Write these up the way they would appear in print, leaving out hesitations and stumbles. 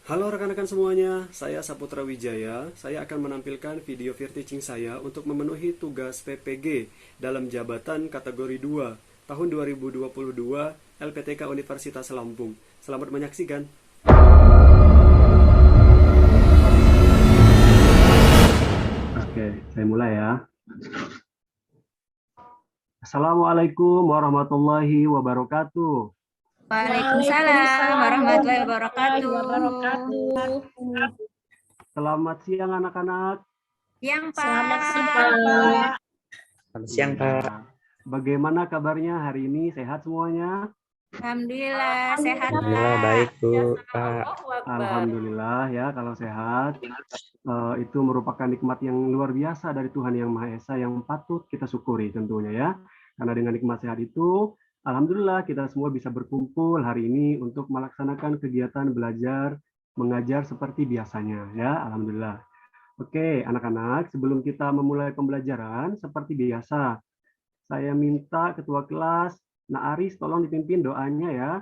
Halo rekan-rekan semuanya, saya Saputra Wijaya. Saya akan menampilkan video peer teaching saya untuk memenuhi tugas PPG dalam jabatan kategori 2 tahun 2022 LPTK Universitas Lampung. Selamat menyaksikan. Oke, saya mulai ya. Assalamualaikum warahmatullahi wabarakatuh. Waalaikumsalam warahmatullahi wabarakatuh. Selamat siang anak-anak. Yang Selamat siang, Pak. Pak. Selamat siang, Pak. Bagaimana kabarnya hari ini? Sehat semuanya? Alhamdulillah sehat, Alhamdulillah Pak. baik, Bu, Pak. Alhamdulillah ya kalau sehat. Itu merupakan nikmat yang luar biasa dari Tuhan Yang Maha Esa yang patut kita syukuri tentunya ya. Karena dengan nikmat sehat itu, alhamdulillah kita semua bisa berkumpul hari ini untuk melaksanakan kegiatan belajar mengajar seperti biasanya ya. Alhamdulillah. Oke, anak-anak, sebelum kita memulai pembelajaran seperti biasa, saya minta ketua kelas Nak Aris tolong dipimpin doanya ya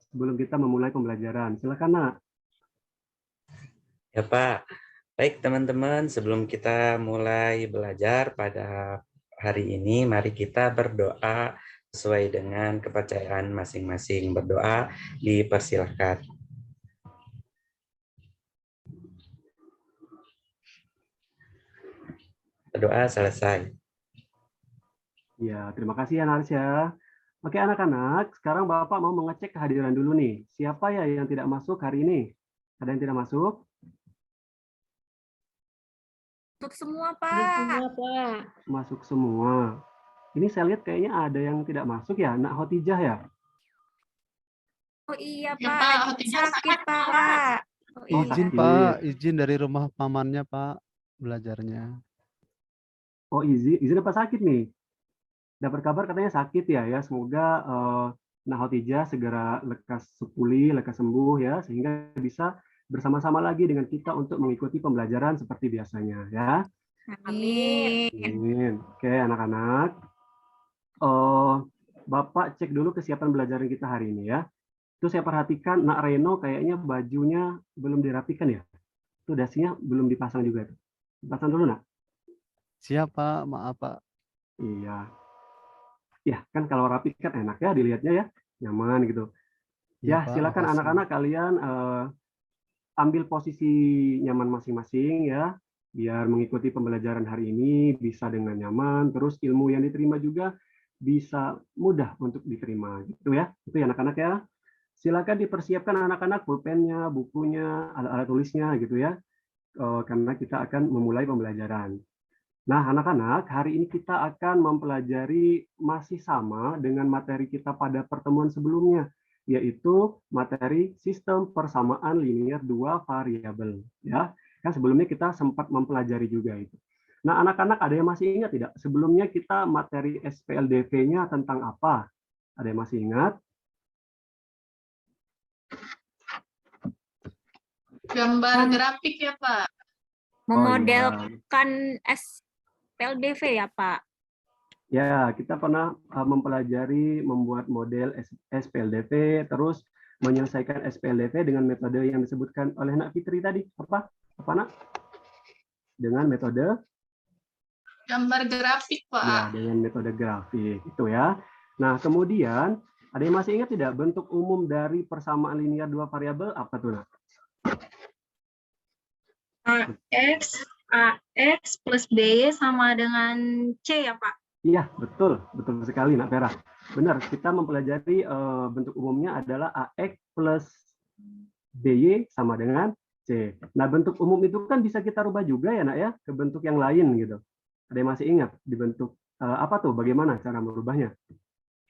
sebelum kita memulai pembelajaran. Silakan, Nak. Ya, Pak. Baik, teman-teman, sebelum kita mulai belajar pada hari ini, mari kita berdoa sesuai dengan kepercayaan masing-masing. Berdoa dipersilahkan. Berdoa selesai. Ya, terima kasih ya, Naris ya. Oke, anak-anak, sekarang Bapak mau mengecek kehadiran dulu nih. Siapa ya yang tidak masuk hari ini? Ada yang tidak masuk? Masuk semua, Pak. Masuk semua. Ini saya lihat kayaknya ada yang tidak masuk ya, Nak Hotijah ya? Oh iya, Ya, Pak. Pak, Lagi Hotijah sakit, Pak. Oh Oh, iya. Izin sakit. Pak, izin dari rumah pamannya Pak, belajarnya. Oh, izin apa sakit nih? Dapat kabar katanya sakit ya, ya. Semoga Nak Hotijah segera lekas pulih, lekas sembuh ya, sehingga bisa bersama-sama lagi dengan kita untuk mengikuti pembelajaran seperti biasanya ya. Amin. Amin. Oke, anak-anak. Oh, Bapak cek dulu kesiapan belajaran kita hari ini ya. Itu saya perhatikan Nak Reno kayaknya bajunya belum dirapikan ya. Itu dasinya belum dipasang juga tuh. Dipasang dulu, Nak. Siapa? Maaf Pak. Iya. Ya, kan kalau rapi kan enak ya dilihatnya ya. Nyaman gitu. Iya Ya, Pak, silakan makasih. anak-anak kalian ambil posisi nyaman masing-masing ya, biar mengikuti pembelajaran hari ini bisa dengan nyaman, terus ilmu yang diterima juga bisa mudah untuk diterima gitu ya. Itu ya anak-anak ya. Silakan dipersiapkan anak-anak pulpennya, bukunya, alat-alat tulisnya gitu ya. Karena kita akan memulai pembelajaran. Nah, anak-anak, hari ini kita akan mempelajari masih sama dengan materi kita pada pertemuan sebelumnya, yaitu materi sistem persamaan linear dua variabel. Ya, kan sebelumnya kita sempat mempelajari juga itu. Nah, anak-anak ada yang masih ingat tidak? Sebelumnya kita materi SPLDV-nya tentang apa? Ada yang masih ingat? Gambar grafik ya, Pak. Memodelkan SPLDV ya, Pak. Ya, kita pernah mempelajari membuat model SPLDV, terus menyelesaikan SPLDV dengan metode yang disebutkan oleh Nak Fitri tadi. Apa Nak? Dengan metode? Gambar grafik, Pak. Ya, dengan metode grafik. Itu ya. Nah, kemudian, ada yang masih ingat tidak bentuk umum dari persamaan linear dua variabel? Apa tuh, Nak? AX plus BY sama dengan C ya, Pak? Iya, betul. Betul sekali, Nak Vera. Benar, kita mempelajari bentuk umumnya adalah AX plus BY sama dengan C. Nah, bentuk umum itu kan bisa kita rubah juga ya, Nak ya, ke bentuk yang lain gitu. Ada yang masih ingat dibentuk apa tuh? Bagaimana cara merubahnya?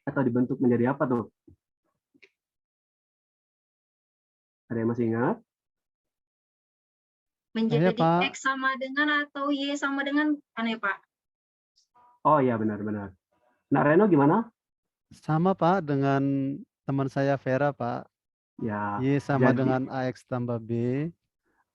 Atau dibentuk menjadi apa tuh? Ada yang masih ingat? Menjadi Pak. X sama dengan atau Y sama dengan kan ya, Pak? Oh iya, benar-benar. Nak Reno gimana? Sama Pak dengan teman saya Vera Pak. Ya, Y sama jadi dengan AX tambah B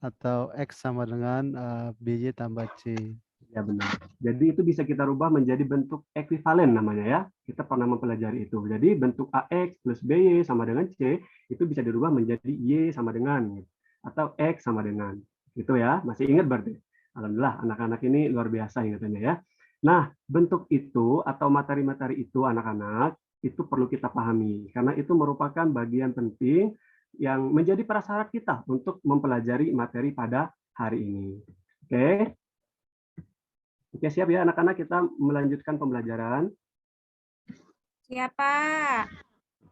atau X sama dengan BY tambah C. ya benar. Jadi itu bisa kita rubah menjadi bentuk ekuivalen namanya ya. Kita pernah mempelajari itu. Jadi bentuk AX plus BY sama dengan C itu bisa dirubah menjadi Y sama dengan. atau X sama dengan. Gitu ya, masih ingat berarti? Alhamdulillah, anak-anak ini luar biasa ingatannya ya. Nah, bentuk itu atau materi-materi itu anak-anak, itu perlu kita pahami. Karena itu merupakan bagian penting yang menjadi prasyarat kita untuk mempelajari materi pada hari ini. Oke? Oke, siap ya anak-anak, kita melanjutkan pembelajaran. Siapa?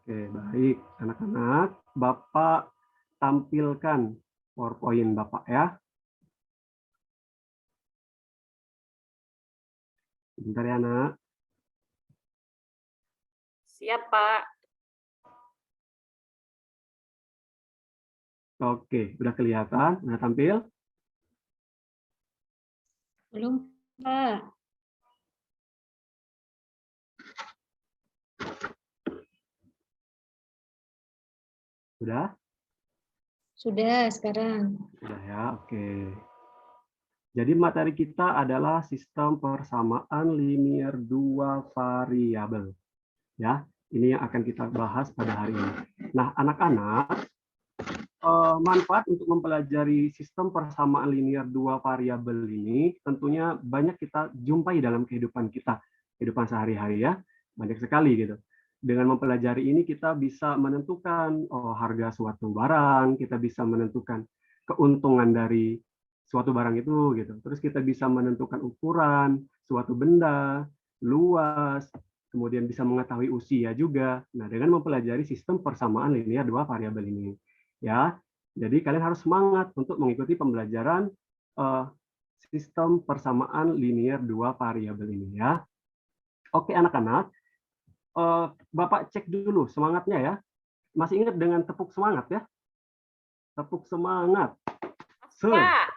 Oke, baik. Anak-anak, Bapak tampilkan PowerPoint Bapak ya. Bentar ya, Nak. Siap, Pak. Oke, udah kelihatan? Udah tampil? Belum, Pak. Udah? Sudah sekarang. Sudah ya, oke. Jadi materi kita adalah sistem persamaan linear dua variabel. Ya, ini yang akan kita bahas pada hari ini. Nah, anak-anak, manfaat untuk mempelajari sistem persamaan linear dua variabel ini tentunya banyak kita jumpai dalam kehidupan kita, kehidupan sehari-hari ya, banyak sekali gitu. Dengan mempelajari ini kita bisa menentukan harga suatu barang, kita bisa menentukan keuntungan dari suatu barang itu gitu. Terus kita bisa menentukan ukuran suatu benda, luas, kemudian bisa mengetahui usia juga. Nah, dengan mempelajari sistem persamaan linear dua variabel ini, ya. Jadi kalian harus semangat untuk mengikuti pembelajaran sistem persamaan linear dua variabel ini, ya. Oke, anak-anak, Bapak cek dulu semangatnya ya. Masih ingat dengan tepuk semangat ya? Tepuk semangat. Semangat.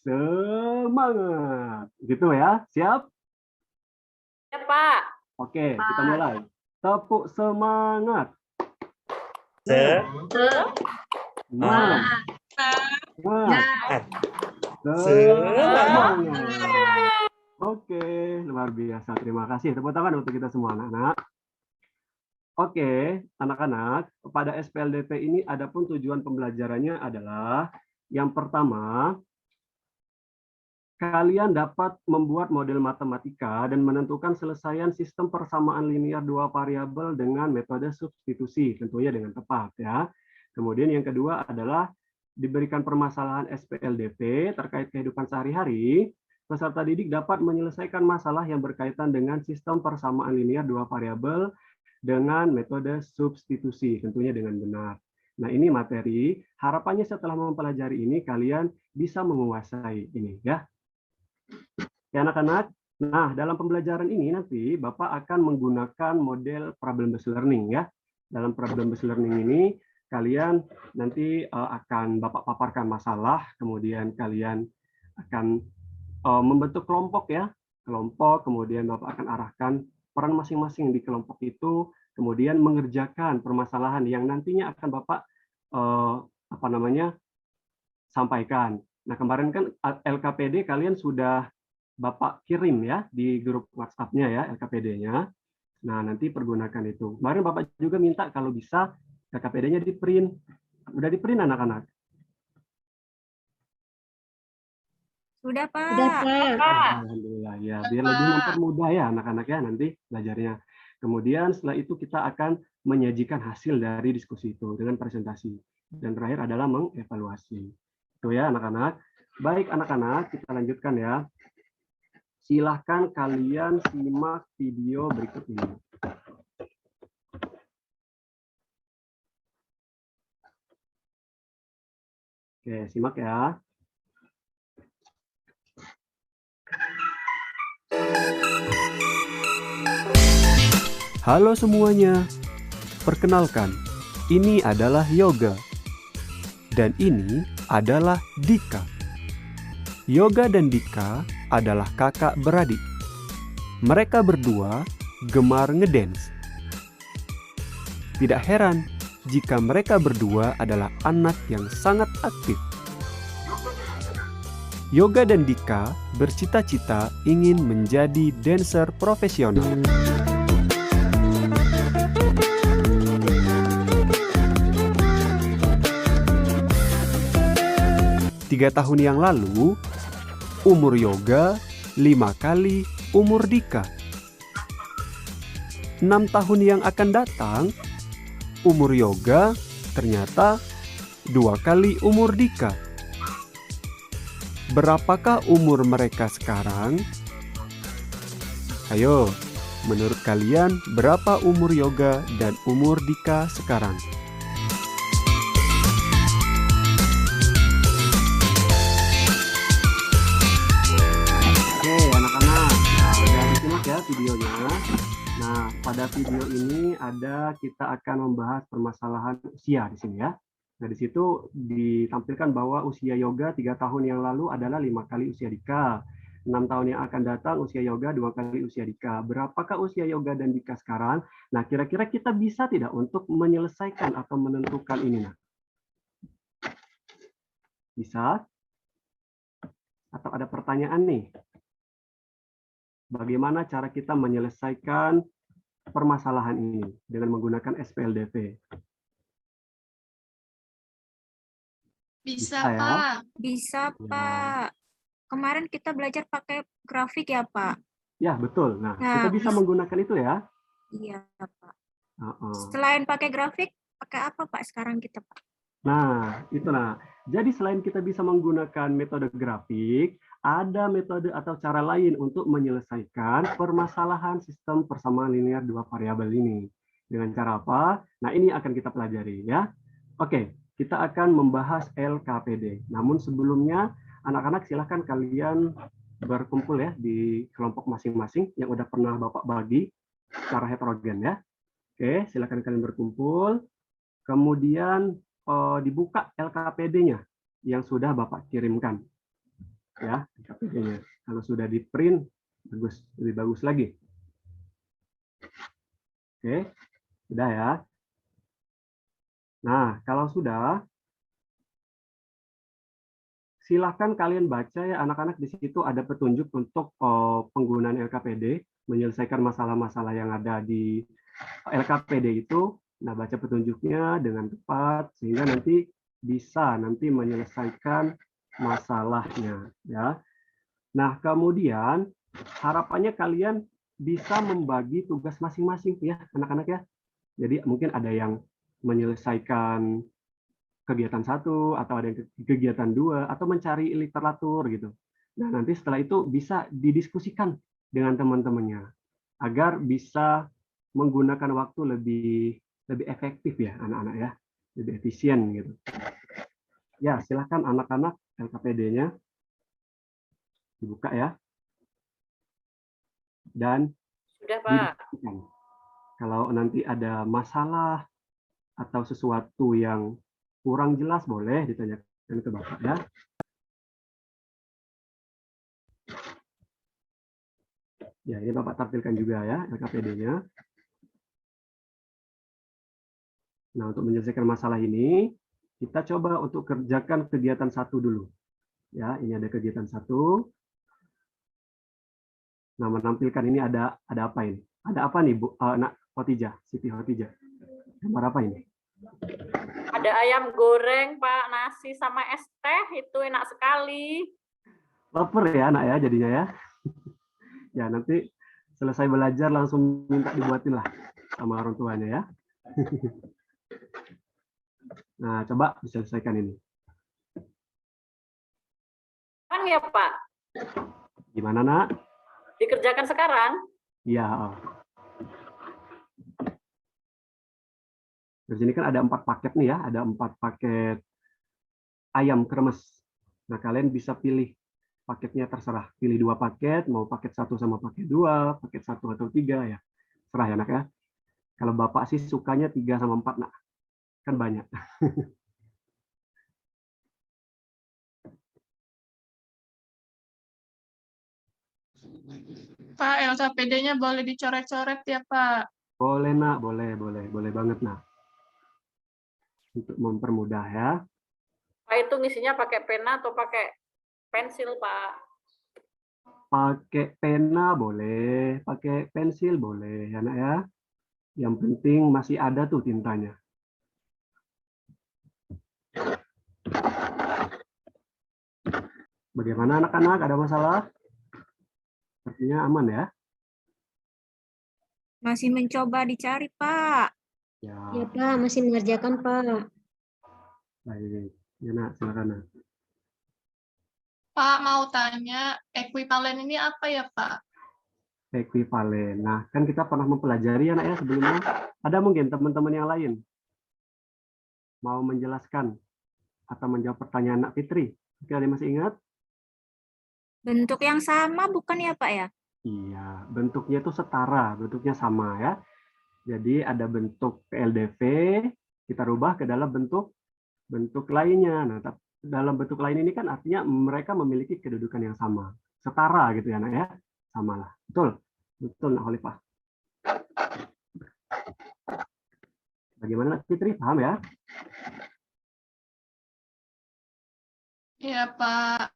Semangat. Gitu ya. Siap? Ya, Pak. Oke, kita mulai. Tepuk semangat. Semangat. Oke, luar biasa. Terima kasih. Tepuk tangan untuk kita semua anak-anak. Oke, anak-anak, pada SPLDP ini adapun tujuan pembelajarannya adalah yang pertama, kalian dapat membuat model matematika dan menentukan selesaian sistem persamaan linear dua variabel dengan metode substitusi, tentunya dengan tepat ya. Kemudian yang kedua adalah diberikan permasalahan SPLDP terkait kehidupan sehari-hari, peserta didik dapat menyelesaikan masalah yang berkaitan dengan sistem persamaan linear dua variabel dengan metode substitusi, tentunya dengan benar. Nah, ini materi, harapannya setelah mempelajari ini, kalian bisa menguasai ini, ya. Ya, anak-anak. Nah, dalam pembelajaran ini nanti, Bapak akan menggunakan model problem-based learning, ya. Dalam problem-based learning ini, kalian nanti akan Bapak paparkan masalah, kemudian kalian akan membentuk kelompok, ya. Kelompok, kemudian Bapak akan arahkan peran masing-masing di kelompok itu, kemudian mengerjakan permasalahan yang nantinya akan Bapak sampaikan. Nah, kemarin kan LKPD kalian sudah Bapak kirim ya di grup WhatsApp-nya ya, LKPD-nya. Nah, nanti pergunakan itu. Kemarin Bapak juga minta kalau bisa LKPD-nya di-print. Udah di-print anak-anak? Sudah, Pak. Alhamdulillah ya, biar lebih mempermudah ya anak-anak ya nanti belajarnya. Kemudian setelah itu kita akan menyajikan hasil dari diskusi itu dengan presentasi. Dan terakhir adalah mengevaluasi. Itu ya anak-anak. Baik anak-anak, kita lanjutkan ya. Silahkan kalian simak video berikut ini. Oke, simak ya. Halo semuanya, perkenalkan, ini adalah Yoga, dan ini adalah Dika. Yoga dan Dika adalah kakak beradik. Mereka berdua gemar ngedance. Tidak heran jika mereka berdua adalah anak yang sangat aktif. Yoga dan Dika bercita-cita ingin menjadi dancer profesional. 3 tahun yang lalu, umur Yoga 5 kali umur Dika. 6 tahun yang akan datang, umur Yoga ternyata 2 kali umur Dika. Berapakah umur mereka sekarang? Ayo, menurut kalian berapa umur Yoga dan umur Dika sekarang? Oke, anak-anak, nah, udah disimak ya videonya. Nah, pada video ini kita akan membahas permasalahan usia di sini ya. Nah, di situ ditampilkan bahwa usia Yoga 3 tahun yang lalu adalah 5 kali usia Dika. 6 tahun yang akan datang usia Yoga 2 kali usia Dika. Berapakah usia Yoga dan Dika sekarang? Nah, kira-kira kita bisa tidak untuk menyelesaikan atau menentukan ini? Nah? Bisa? Atau ada pertanyaan nih? Bagaimana cara kita menyelesaikan permasalahan ini dengan menggunakan SPLDV? Bisa, ya? Pak. Bisa, Ya. Pak. Kemarin kita belajar pakai grafik ya, Pak? Ya, betul. Nah, Nah, kita bisa menggunakan itu ya. Iya, Pak. Uh-uh. Selain pakai grafik, pakai apa, Pak, sekarang kita, Pak? Nah, itu nah. Jadi selain kita bisa menggunakan metode grafik, ada metode atau cara lain untuk menyelesaikan permasalahan sistem persamaan linear dua variabel ini. Dengan cara apa? Nah, ini akan kita pelajari ya. Oke, kita akan membahas LKPD. Namun sebelumnya, anak-anak silahkan kalian berkumpul ya di kelompok masing-masing yang udah pernah Bapak bagi secara heterogen ya. Oke, silahkan kalian berkumpul. Kemudian dibuka LKPD-nya yang sudah Bapak kirimkan. Ya, LKPD-nya. Kalau sudah di-print, bagus, lebih bagus lagi. Oke, sudah ya. Nah, kalau sudah, silakan kalian baca ya anak-anak, di situ ada petunjuk untuk penggunaan LKPD, menyelesaikan masalah-masalah yang ada di LKPD itu. Nah, baca petunjuknya dengan tepat sehingga nanti bisa menyelesaikan masalahnya ya. Nah, kemudian harapannya kalian bisa membagi tugas masing-masing ya anak-anak ya. Jadi mungkin ada yang menyelesaikan kegiatan 1 atau ada yang kegiatan 2 atau mencari literatur gitu. Nah, nanti setelah itu bisa didiskusikan dengan teman-temannya agar bisa menggunakan waktu lebih efektif ya anak-anak ya, lebih efisien gitu. Ya, silakan anak-anak LKPD-nya dibuka ya. Dan Sudah, Pak. didiskusikan. Kalau nanti ada masalah atau sesuatu yang kurang jelas boleh ditanyakan ke Bapak ya. Ya, ini Bapak tampilkan juga ya LKPD-nya. Nah, untuk menyelesaikan masalah ini, kita coba untuk kerjakan kegiatan 1 dulu. Ya, ini ada kegiatan 1. Nah, menampilkan ini ada apa ini? Ada apa nih, Bu? Nak Khotijah, Siti Khotijah. Gambar apa ini? Ada ayam goreng, Pak, nasi sama es teh, itu enak sekali. Lapar ya, anak ya, jadinya ya. Ya, nanti selesai belajar langsung minta dibuatin lah sama orang tuanya ya. Nah, coba diselesaikan ini. Kan ya, Pak? Gimana, Nak? Dikerjakan sekarang? Iya. Di sini kan ada 4 paket nih ya, ada 4 paket ayam kremes. Nah, kalian bisa pilih paketnya terserah. Pilih 2 paket, mau paket 1 sama paket 2, paket 1 atau 3 ya. Serah ya, Nak ya. Kalau Bapak sih sukanya 3 sama 4, Nak. Kan banyak. Pak, LKPD-nya boleh dicoret-coret ya, Pak? Boleh, Nak, boleh banget, Nak. Untuk mempermudah ya. Pak, itu ngisinya pakai pena atau pakai pensil, Pak? Pakai pena boleh, pakai pensil boleh ya, Nak ya. Yang penting masih ada tuh tintanya. Bagaimana anak-anak? Ada masalah? Sepertinya aman ya? Masih mencoba dicari, Pak. Ya, Ya Pak, masih mengerjakan Pak. baik. Ya, Nak, silakan, Nak. Pak, mau tanya, ekuivalen ini apa ya, Pak? Ekuivalen. Nah, kan kita pernah mempelajari ya, Nak, ya, sebelumnya. Ada mungkin teman-teman yang lain mau menjelaskan atau menjawab pertanyaan Nak Fitri? Oke, ada yang masih ingat? Bentuk yang sama bukan ya, Pak ya? Iya, bentuknya itu setara, bentuknya sama ya. Jadi ada bentuk PLDV, kita rubah ke dalam bentuk lainnya. Nah, dalam bentuk lain ini kan artinya mereka memiliki kedudukan yang sama, setara gitu ya, Nak ya, samalah. Betul, betul, Nak Khalifah. Bagaimana, Nak Fitri? Paham ya? Iya, Pak.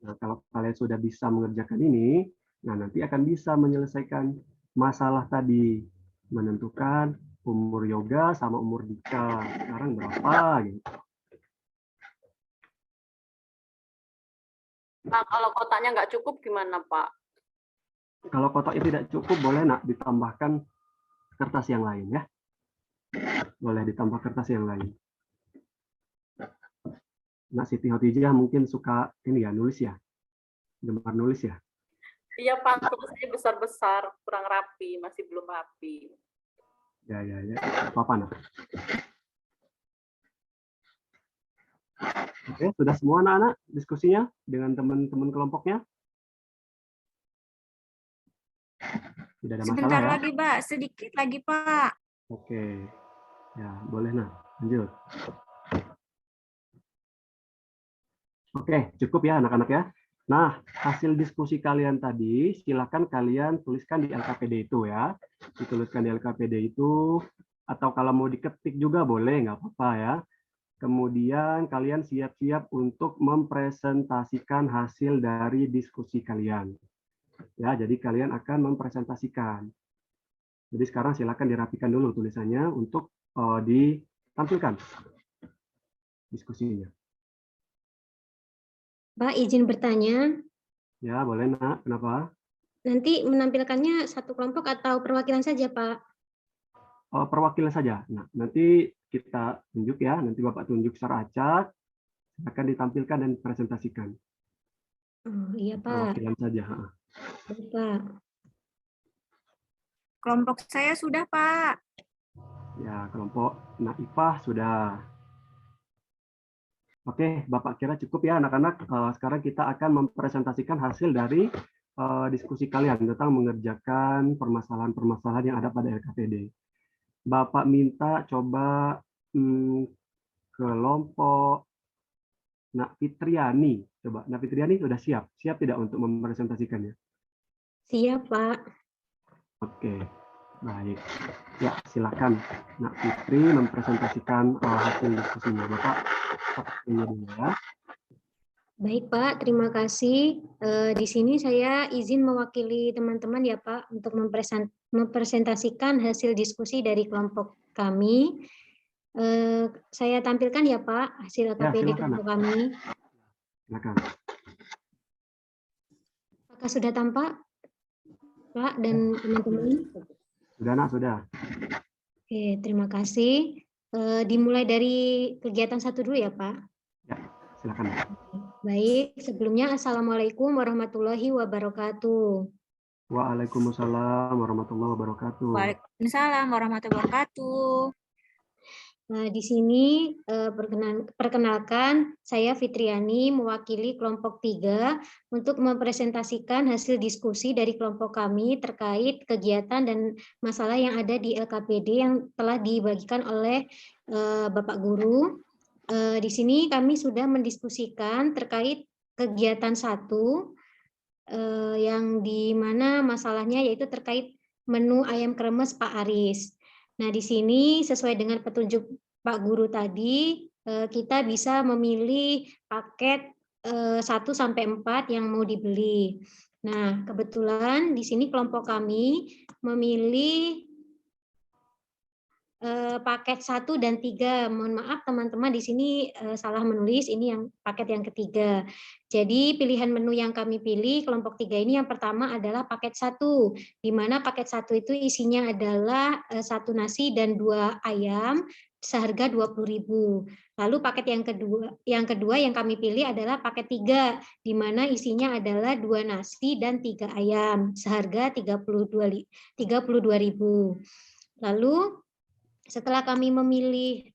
Nah, kalau kalian sudah bisa mengerjakan ini, nah nanti akan bisa menyelesaikan masalah tadi, menentukan umur Yoga sama umur Dika sekarang berapa gitu. Nah, kalau kotaknya nggak cukup gimana, Pak? Kalau kotaknya tidak cukup, boleh Nak ditambahkan kertas yang lain ya. Boleh ditambah kertas yang lain. Nak Siti Khotijah mungkin suka ini ya, nulis ya, gemar nulis ya. Iya, Pak, tulisnya besar-besar, kurang rapi, masih belum rapi. Ya, apa-apa, Nak. Oke, sudah semua anak-anak diskusinya dengan teman-teman kelompoknya? Tidak ada masalah Sebentar ya? lagi, Pak. Sedikit lagi, Pak. Oke, ya boleh Nak, lanjut. Oke, cukup ya anak-anak ya. Nah, hasil diskusi kalian tadi, silakan kalian tuliskan di LKPD itu ya. Dituliskan di LKPD itu, atau kalau mau diketik juga boleh, nggak apa-apa ya. Kemudian kalian siap-siap untuk mempresentasikan hasil dari diskusi kalian. Ya, jadi kalian akan mempresentasikan. Jadi sekarang silakan dirapikan dulu tulisannya untuk ditampilkan diskusinya. Pak, izin bertanya, Ya, boleh Nak. Kenapa? nanti menampilkannya satu kelompok atau perwakilan saja, Pak? Perwakilan saja. Nah, nanti kita tunjuk ya. Nanti Bapak tunjuk secara acak. Akan ditampilkan dan presentasikan. Oh, iya, Pak. Perwakilan saja. Baik, Pak. Kelompok saya sudah, Pak. Ya, kelompok Naifah sudah. Oke, Bapak kira cukup ya anak-anak. Sekarang kita akan mempresentasikan hasil dari diskusi kalian tentang mengerjakan permasalahan-permasalahan yang ada pada LKPD. Bapak minta coba kelompok Nak Fitriani. Coba, Nak Fitriani sudah siap? Siap tidak untuk mempresentasikannya? Siap, Pak. Oke, baik. Ya, silakan Nak Fitri mempresentasikan hasil diskusinya. Bapak, ini dulu ya. Baik, Pak. Terima kasih. Di sini saya izin mewakili teman-teman ya, Pak, untuk mempresentasikan hasil diskusi dari kelompok kami. Saya tampilkan ya, Pak, hasil LKPD kelompok kami. Silakan. Apakah sudah tampak, Pak dan teman-teman? Sudah, Nak, sudah. Oke, terima kasih. Dimulai dari kegiatan 1 dulu ya, Pak. Ya, silakan. Baik, sebelumnya Assalamualaikum warahmatullahi wabarakatuh. Waalaikumsalam warahmatullahi wabarakatuh. Waalaikumsalam warahmatullahi wabarakatuh. Nah, di sini perkenalkan saya Fitriani mewakili kelompok 3 untuk mempresentasikan hasil diskusi dari kelompok kami terkait kegiatan dan masalah yang ada di LKPD yang telah dibagikan oleh Bapak Guru. Di sini kami sudah mendiskusikan terkait kegiatan 1 yang di mana masalahnya yaitu terkait menu ayam kremes Pak Aris. Nah, di sini sesuai dengan petunjuk Pak Guru tadi, kita bisa memilih paket 1-4 yang mau dibeli. Nah, kebetulan di sini kelompok kami memilih paket 1 dan 3. Mohon maaf teman-teman di sini salah menulis, ini yang paket yang ketiga. Jadi pilihan menu yang kami pilih kelompok 3 ini yang pertama adalah paket 1, di mana paket 1 itu isinya adalah 1 nasi dan 2 ayam seharga 20.000. Lalu paket yang kedua yang kami pilih adalah paket 3, di mana isinya adalah 2 nasi dan 3 ayam seharga 32.000. Lalu setelah kami memilih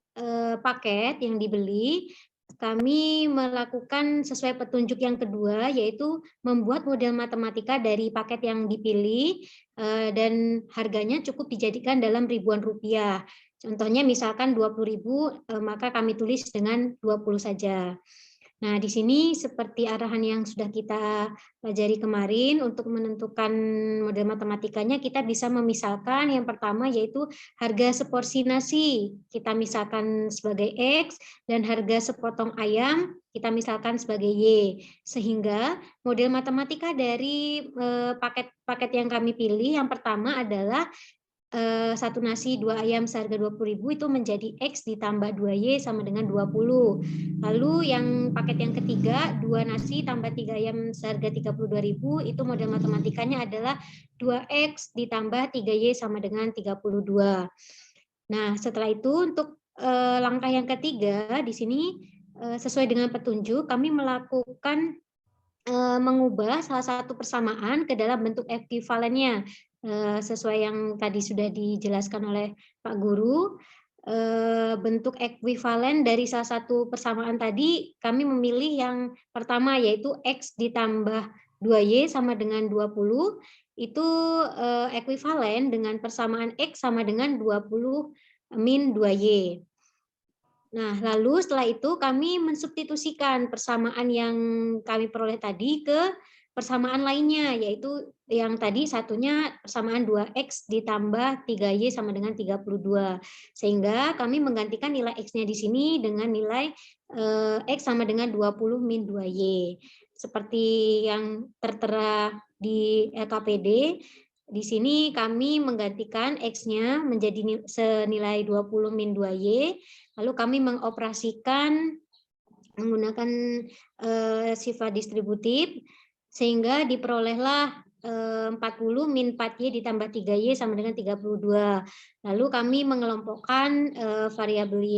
paket yang dibeli, kami melakukan sesuai petunjuk yang kedua, yaitu membuat model matematika dari paket yang dipilih dan harganya cukup dijadikan dalam ribuan rupiah. Contohnya misalkan 20.000, maka kami tulis dengan 20 saja. Nah, di sini seperti arahan yang sudah kita pelajari kemarin, untuk menentukan model matematikanya kita bisa memisahkan yang pertama yaitu harga seporsi nasi, kita misalkan sebagai X, dan harga sepotong ayam kita misalkan sebagai Y. Sehingga model matematika dari paket yang kami pilih yang pertama adalah 1 nasi 2 ayam seharga 20.000 itu menjadi X ditambah 2Y sama dengan 20. Lalu yang paket yang ketiga 2 nasi tambah 3 ayam seharga 32.000 itu model matematikanya adalah 2X ditambah 3Y sama dengan 32. Nah, setelah itu untuk langkah yang ketiga di sini sesuai dengan petunjuk kami melakukan mengubah salah satu persamaan ke dalam bentuk ekuivalennya. Sesuai yang tadi sudah dijelaskan oleh Pak Guru, bentuk ekuivalen dari salah satu persamaan tadi kami memilih yang pertama yaitu X ditambah 2Y sama dengan 20, itu ekuivalen dengan persamaan X sama dengan 20 min 2Y. Nah, lalu setelah itu kami mensubstitusikan persamaan yang kami peroleh tadi ke persamaan lainnya, yaitu yang tadi satunya persamaan 2X ditambah 3Y sama dengan 32. Sehingga kami menggantikan nilai X-nya di sini dengan nilai X sama dengan 20 min 2Y. Seperti yang tertera di LKPD, di sini kami menggantikan X-nya menjadi senilai 20 min 2Y, lalu kami mengoperasikan menggunakan sifat distributif, sehingga diperolehlah 40 min 4Y ditambah 3Y sama dengan 32. Lalu kami mengelompokkan variabel Y,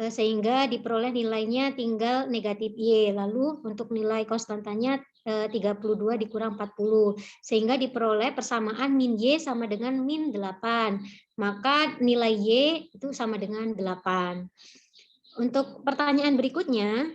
sehingga diperoleh nilainya tinggal negatif Y. Lalu untuk nilai konstantanya 32 dikurang 40, sehingga diperoleh persamaan min Y sama dengan min 8. Maka nilai Y itu sama dengan 8. Untuk pertanyaan berikutnya,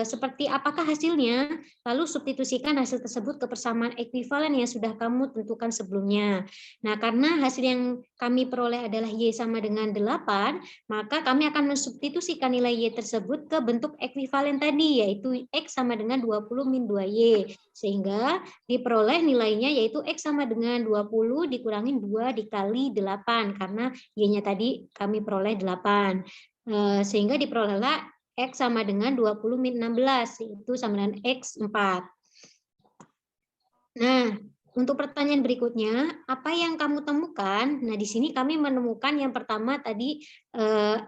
seperti apakah hasilnya? Lalu substitusikan hasil tersebut ke persamaan ekuivalen yang sudah kamu tentukan sebelumnya. Nah, karena hasil yang kami peroleh adalah Y sama dengan 8, maka kami akan mensubstitusikan nilai Y tersebut ke bentuk ekuivalen tadi, yaitu X sama dengan 20 min 2Y. Sehingga diperoleh nilainya yaitu X sama dengan 20 dikurangin 2 dikali 8, karena Y-nya tadi kami peroleh 8. Sehingga diperolehlah X sama dengan 20 min 16, itu sama dengan X 4. Nah, untuk pertanyaan berikutnya, apa yang kamu temukan? Nah, di sini kami menemukan yang pertama tadi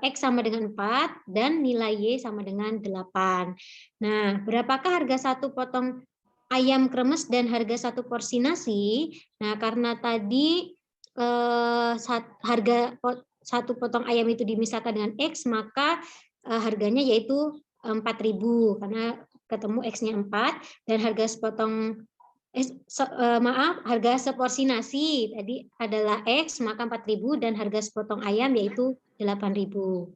X sama dengan 4 dan nilai Y sama dengan 8. Nah, berapakah harga 1 potong ayam kremes dan harga 1 porsi nasi? Nah, karena tadi harga 1 potong ayam itu dimisahkan dengan X, maka harganya yaitu 4.000 karena ketemu X-nya 4, dan harga harga seporsi nasi tadi adalah X, maka 4.000, dan harga sepotong ayam yaitu 8.000.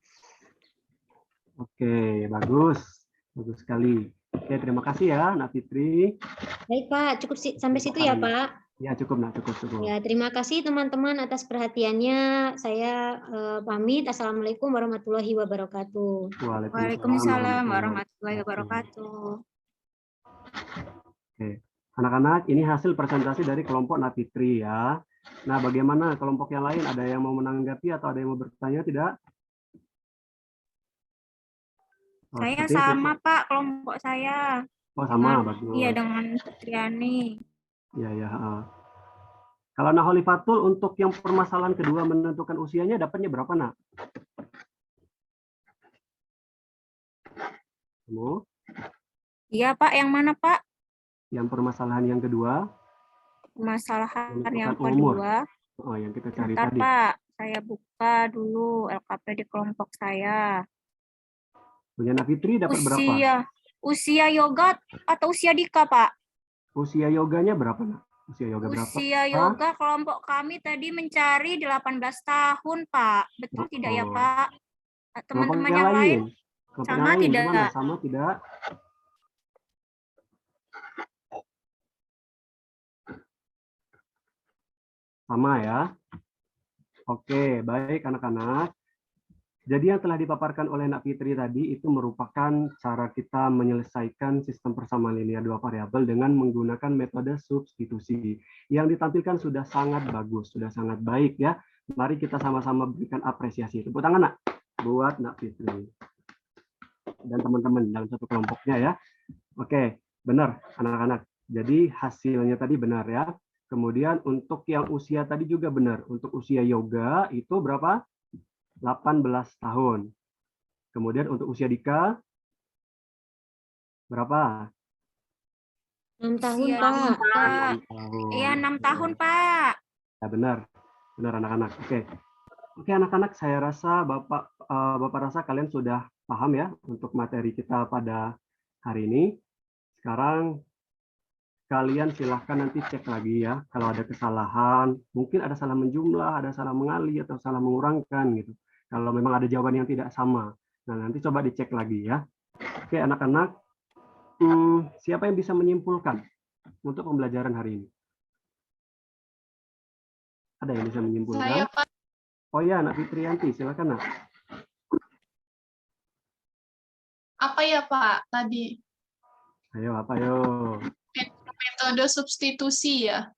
Oke, bagus. Bagus sekali. Oke, terima kasih ya, Nak Fitri. Baik, Pak. Cukup sampai situ ya, Pak. Ya, cukup, Nak. Cukup. Ya, terima kasih teman-teman atas perhatiannya. Saya pamit. Assalamualaikum warahmatullahi wabarakatuh. Waalaikumsalam warahmatullahi wabarakatuh. Oke. Anak-anak, ini hasil presentasi dari kelompok Nak Fitri ya. Nah, bagaimana kelompok yang lain? Ada yang mau menanggapi atau ada yang mau bertanya? Tidak? Saya sama, Pak, kelompok saya. Oh, sama, bagus. Iya, dengan Fitriani. Ya. Kalau Nak Holifatul untuk yang permasalahan kedua menentukan usianya dapatnya berapa, Nak? Kamu? Iya, Pak. Yang mana, Pak? Yang permasalahan yang kedua Permasalahan menentukan yang umur. kedua. Oh, yang kita cari Bentar, tadi. Pak. Saya buka dulu LKP di kelompok saya. Punya Nak Fitri dapat berapa? Usia yoga atau usia Dika, Pak? Usia yoganya berapa, Nak? Usia yoga berapa? Usia yoga kelompok kami tadi mencari 18 tahun, Pak. Betul tidak ya, Oh. Pak? Kelompok Teman-teman yang lain Kelompok sama yang lain tidak? gimana? Sama tidak? Sama ya. Oke, baik anak-anak. Jadi yang telah dipaparkan oleh Nak Fitri tadi itu merupakan cara kita menyelesaikan sistem persamaan linear dua variabel dengan menggunakan metode substitusi. Yang ditampilkan sudah sangat bagus, sudah sangat baik ya. Mari kita sama-sama berikan apresiasi. Tepuk tangan, Nak, buat Nak Fitri dan teman-teman dalam satu kelompoknya ya. Oke, benar anak-anak. Jadi hasilnya tadi benar ya. Kemudian untuk yang usia tadi juga benar. Untuk usia yoga itu berapa? 18 tahun. Kemudian untuk usia Dika berapa? 6 tahun, Usia Pak. Dika. 6 tahun. Iya, 6 tahun, Pak. Ya, benar. Benar anak-anak. Oke. Oke anak-anak, saya rasa Bapak rasa kalian sudah paham ya untuk materi kita pada hari ini. Sekarang kalian silahkan nanti cek lagi ya kalau ada kesalahan, mungkin ada salah menjumlah, ada salah mengali atau salah mengurangkan gitu. Kalau memang ada jawaban yang tidak sama, nah nanti coba dicek lagi ya. Oke anak-anak, siapa yang bisa menyimpulkan untuk pembelajaran hari ini? Ada yang bisa menyimpulkan? Saya, Pak. Oh ya, Nak Fitriyanti, silakan Nak. Apa ya, Pak, tadi? Ayo, apa yo? Metode substitusi ya?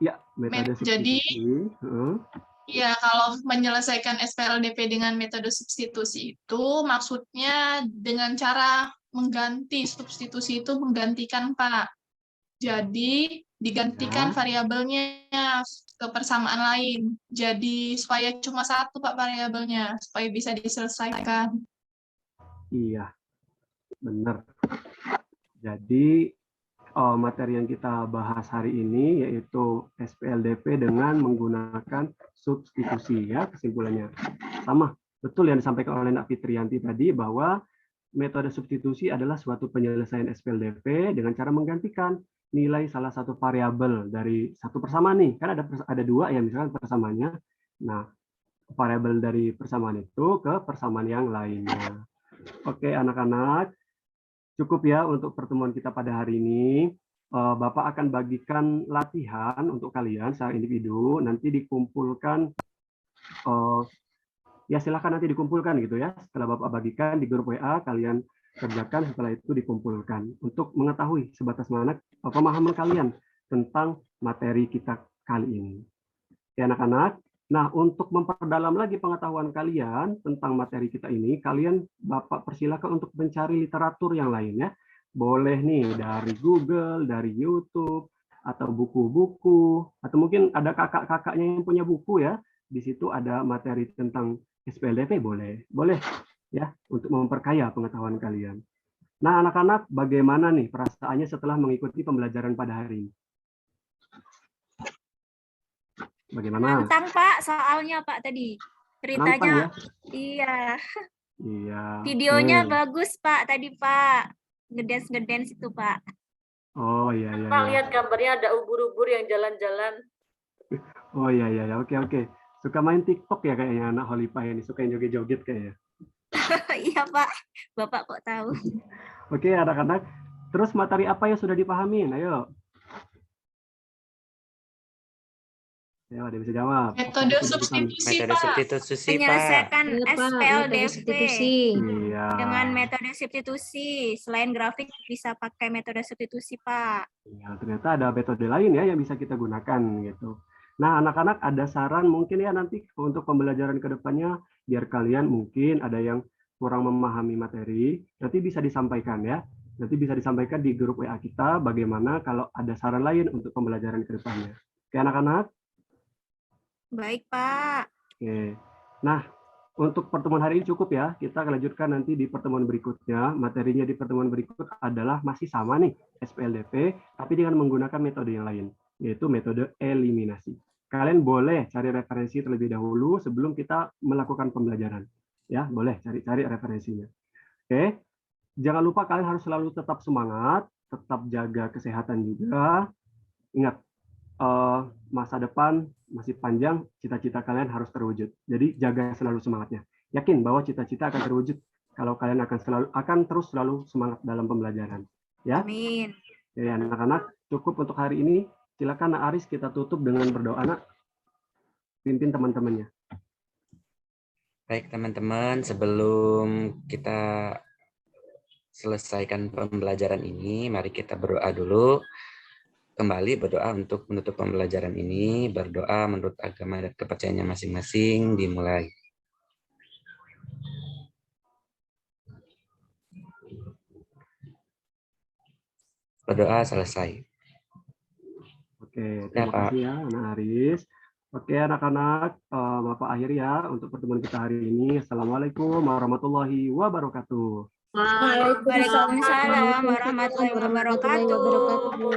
Ya, metode Jadi, substitusi. ya, kalau menyelesaikan SPLDP dengan metode substitusi itu maksudnya dengan cara mengganti, substitusi itu menggantikan, Pak. Jadi, digantikan variabelnya ke persamaan lain. Jadi, supaya cuma satu, Pak, variabelnya, supaya bisa diselesaikan. Iya, benar. Jadi, materi yang kita bahas hari ini yaitu SPLDP dengan menggunakan substitusi ya, kesimpulannya. Sama, betul yang disampaikan oleh Nak Fitriyanti tadi bahwa metode substitusi adalah suatu penyelesaian SPLDP dengan cara menggantikan nilai salah satu variabel dari satu persamaan nih. Kan ada dua ya misalkan persamaannya. Nah, variabel dari persamaan itu ke persamaan yang lainnya. Oke, anak-anak. Cukup ya untuk pertemuan kita pada hari ini. Bapak akan bagikan latihan untuk kalian secara individu, nanti dikumpulkan, ya silakan nanti dikumpulkan gitu ya. Setelah Bapak bagikan di grup WA, kalian kerjakan, setelah itu dikumpulkan untuk mengetahui sebatas mana pemahaman kalian tentang materi kita kali ini. Ya anak-anak, nah untuk memperdalam lagi pengetahuan kalian tentang materi kita ini, kalian Bapak persilakan untuk mencari literatur yang lain ya. Boleh nih dari Google, dari YouTube, atau buku-buku, atau mungkin ada kakak-kakaknya yang punya buku ya. Di situ ada materi tentang SPLDP, boleh ya untuk memperkaya pengetahuan kalian. Nah anak-anak, bagaimana nih perasaannya setelah mengikuti pembelajaran pada hari ini? Bagaimana? Nantang, Pak, soalnya Pak tadi. Ceritanya, ya? Iya. Videonya bagus, Pak, tadi, Pak. Ngedance itu, Pak. Oh iya. Pak, lihat gambarnya ada ubur-ubur yang jalan-jalan. Oh iya. Oke. Suka main TikTok ya kayaknya anak Holipa ini, suka yang joget-joget kayaknya. Iya, Pak. Bapak kok tahu? Oke, anak-anak. Terus materi apa yang sudah dipahami? Ayo. Ya, ada bisa jawab. Metode substitusi, Metode Pak. substitusi, Pak. Menyelesaikan SPLDP Iya. dengan metode substitusi. Selain grafik bisa pakai metode substitusi, Pak. Ya, ternyata ada metode lain ya yang bisa kita gunakan gitu. Nah, anak-anak ada saran mungkin ya nanti untuk pembelajaran ke depannya biar kalian mungkin ada yang kurang memahami materi, nanti bisa disampaikan ya. Nanti bisa disampaikan di grup WA kita bagaimana kalau ada saran lain untuk pembelajaran ke depannya. Oke, anak-anak? Baik, Pak. Oke. Nah, untuk pertemuan hari ini cukup ya. Kita akan lanjutkan nanti di pertemuan berikutnya. Materinya di pertemuan berikut adalah masih sama nih, SPLDP, tapi dengan menggunakan metode yang lain, yaitu metode eliminasi. Kalian boleh cari referensi terlebih dahulu sebelum kita melakukan pembelajaran. Ya, boleh cari referensinya. Oke. Jangan lupa kalian harus selalu tetap semangat, tetap jaga kesehatan juga. Ingat, masa depan masih panjang, cita-cita kalian harus terwujud. Jadi jaga selalu semangatnya. Yakin bahwa cita-cita akan terwujud kalau kalian akan terus selalu semangat dalam pembelajaran. Ya. Amin. Jadi anak-anak, cukup untuk hari ini. Silakan Nak Aris, kita tutup dengan berdoa, Nak. Pimpin teman-temannya. Baik teman-teman, sebelum kita selesaikan pembelajaran ini, mari kita berdoa dulu. Kembali berdoa untuk menutup pembelajaran ini, berdoa menurut agama dan kepercayaannya masing-masing, dimulai. Berdoa selesai. Oke, terima kasih ya Anak Aris. Oke anak-anak, Bapak akhiri ya untuk pertemuan kita hari ini. Assalamualaikum warahmatullahi wabarakatuh. Waalaikumsalam warahmatullahi wabarakatuh.